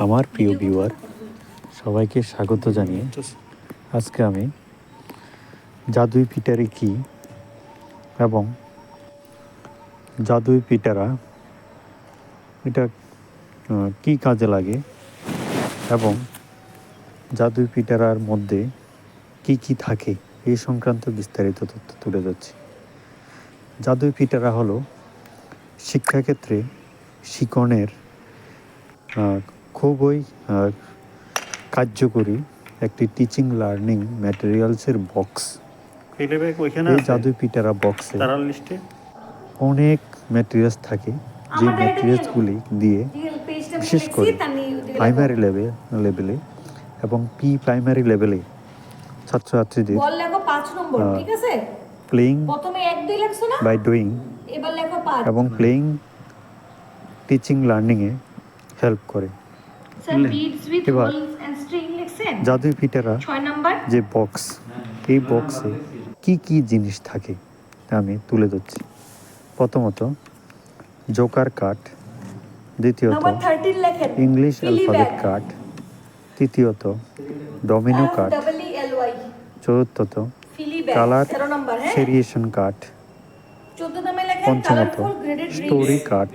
আমার প্রিয় ভিউয়ার সবাইকে স্বাগত জানিয়ে আজকে আমি জাদুই পিটারি কী এবং জাদুই পিটারা এটা কী কাজে লাগে এবং জাদুই পিটারার মধ্যে কি কি থাকে এই সংক্রান্ত বিস্তারিত তথ্য তুলে ধরছি। জাদুই পিটারা হলো শিক্ষাক্ষেত্রে শিকনের খুবই কার্যকরী একটি টিচিং লার্নিং ম্যাটেরিয়ালসের বক্স। এই জাদুই পিটারা বক্সে অনেক ম্যাটেরিয়ালস থাকে, যে ম্যাটেরিয়ালসগুলি দিয়ে বিশেষ করে প্রাইমারি লেভেলে এবং প্রাইমারি লেভেলে ছাত্রছাত্রীদের প্লেইং বাই ডুইং এবং প্লেইং টিচিং লার্নিংয়ে হেল্প করে। এবার জাদুই পিটারা যে বক্স, এই বক্সে কি কি জিনিস থাকে আমি তুলে ধরছি। প্রথমত জোকার কার্ড, দ্বিতীয়ত ইংলিশ অ্যালফাবেট কার্ড, তৃতীয়ত ডমিনো কার্ড, চতুর্থত কালার ভেরিয়েশন কার্ড, পঞ্চমত স্টোরি কার্ড,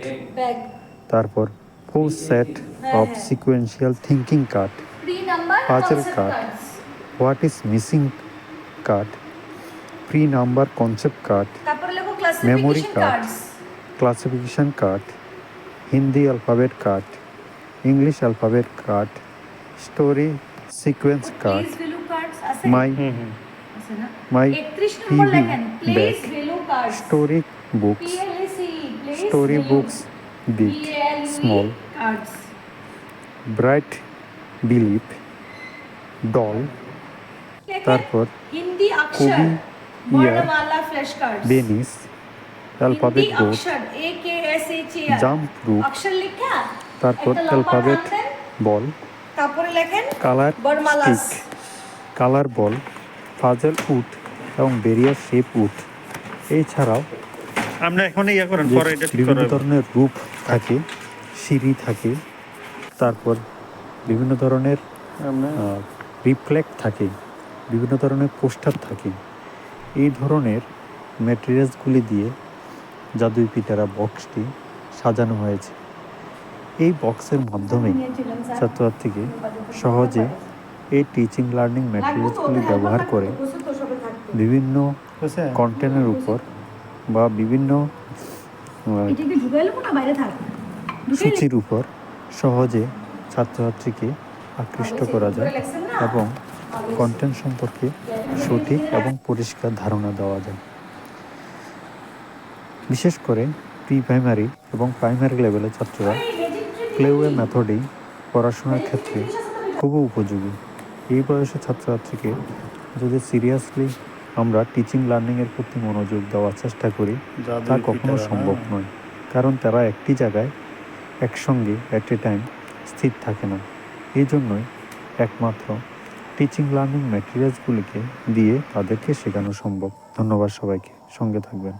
তারপর full set of sequential thinking card, puzzle card, what is missing card, pre number concept card, memory card, classification card, Hindi alphabet card, English alphabet card, story sequence card, my PV bag, story books big small, bright বিলিপ, doll, তারপর কবি ইয়ার, বেনিস, alphabet board, jump rope, তারপর alphabet বল, colour stick, colour ball, puzzle wood এবং barrier shape wood. এছাড়াও আমরা এখন বিভিন্ন ধরনের রূপ থাকে, সিঁড়ি থাকে, তারপর বিভিন্ন ধরনের রিফ্লেক্ট থাকে, বিভিন্ন ধরনের পোস্টার থাকে। এই ধরনের ম্যাটেরিয়ালসগুলি দিয়ে জাদুই পিটারা বক্সটি সাজানো হয়েছে। এই বক্সের মাধ্যমে ছাত্রছাত্রীকে সহজে এই টিচিং লার্নিং ম্যাটেরিয়ালসগুলি ব্যবহার করে বিভিন্ন কন্টেন্টের উপর বা বিভিন্ন সূচির উপর সহজে ছাত্রছাত্রীকে আকৃষ্ট করা যায় এবং কন্টেন্ট সম্পর্কে সঠিক এবং পরিষ্কার ধারণা দেওয়া যায়। বিশেষ করে প্রাইমারি এবং প্রাইমারি লেভেলের ছাত্ররা প্লেওয়ে মেথডেই পড়াশোনার ক্ষেত্রে খুবই উপযোগী। এই বয়সের ছাত্রছাত্রীকে যদি সিরিয়াসলি আমরা টিচিং লার্নিংয়ের প্রতি মনোযোগ দেওয়ার চেষ্টা করি, তা কখনো সম্ভব নয়, কারণ তারা একটি জায়গায় একসঙ্গে অ্যাট এ টাইম স্থির থাকে না। এই জন্যই একমাত্র টিচিং লার্নিং ম্যাটেরিয়ালসগুলিকে দিয়ে তাদেরকে শেখানো সম্ভব। ধন্যবাদ সবাইকে, সঙ্গে থাকবেন।